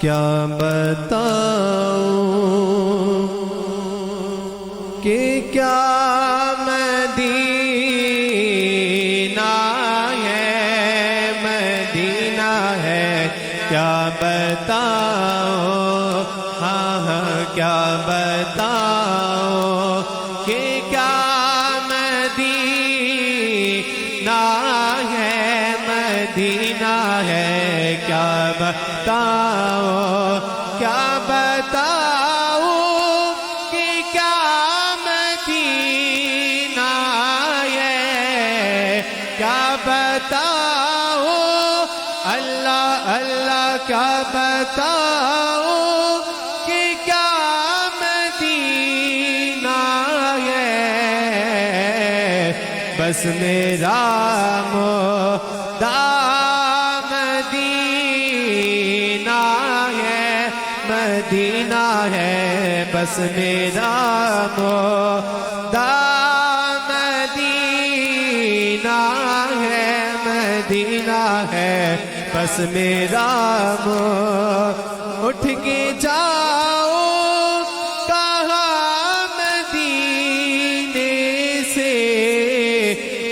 کیا بتاؤں کہ کیا مدینہ ہے، مدینہ ہے، کیا بتاؤں، ہاں ہاں کیا بتاؤں کہ کیا مدینہ ہے، مدینہ ہے، کیا بتاؤں، کیا بتاؤں کہ کیا مدینہ ہے، کیا بتاؤں اللہ اللہ، کیا بتاؤں کہ کیا مدینہ ہے، بس میرا مدینہ ہے، مدینہ ہے، بس میرا مدینہ ہے، مدینہ ہے، بس میرا اٹھ کے جاؤ کہاں مدینے سے،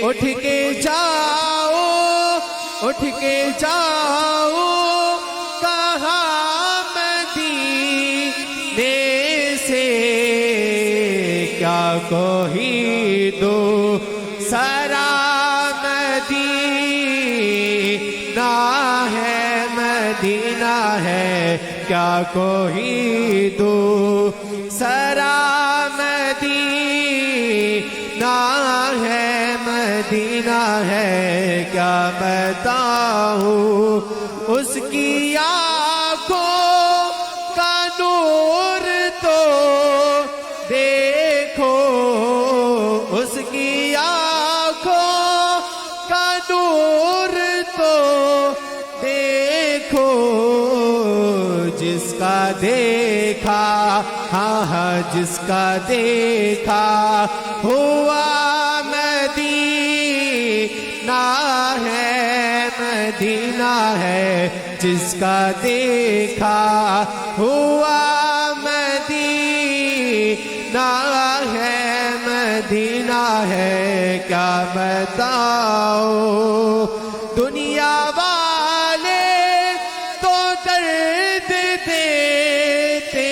اٹھ کے جاؤ، اٹھ کے جاؤ کہاں مدینے سے، کیا کوئی دوسرا مدینہ ہے، مدینہ ہے، کیا کوئی دوسرا مدینہ ہے، مدینہ ہے، کیا بتاؤں اس کی آنکھوں کا نور تو دیکھو، اس کی آنکھوں کا نور تو دیکھو، جس کا دیکھا، ہاں ہاں جس کا دیکھا ہوا مدینہ ہے، مدینہ ہے، جس کا دیکھا ہوا مدینہ ہے، مدینہ ہے، کیا بتاؤں دنیا والے تو درد دیتے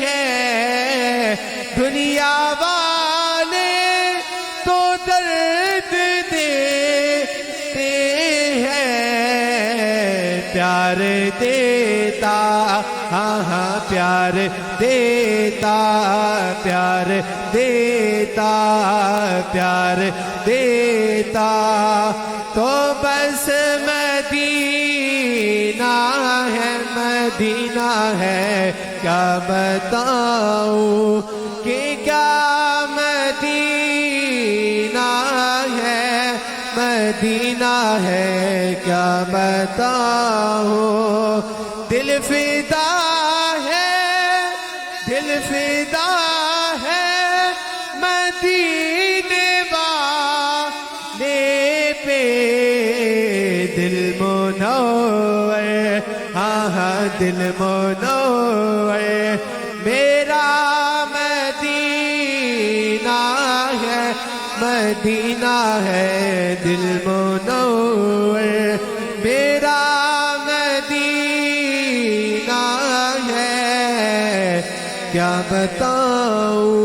ہیں، دنیا والے تو درد دیتے ہیں، پیار دیتا، ہاں ہاں پیار دیتا، پیار دیتا، پیار دیتا تو بس مدینہ ہے، مدینہ ہے، کیا بتاؤں کہ کیا مدینہ ہے، مدینہ ہے، کیا بتاؤں دل فدا ہے، دل فدا ہے مدینے والے پہ، دل منور، ہاں ہاں دل منور میرا مدینہ ہے، مدینہ ہے، دل منور میرا مدینہ ہے، کیا بتاؤں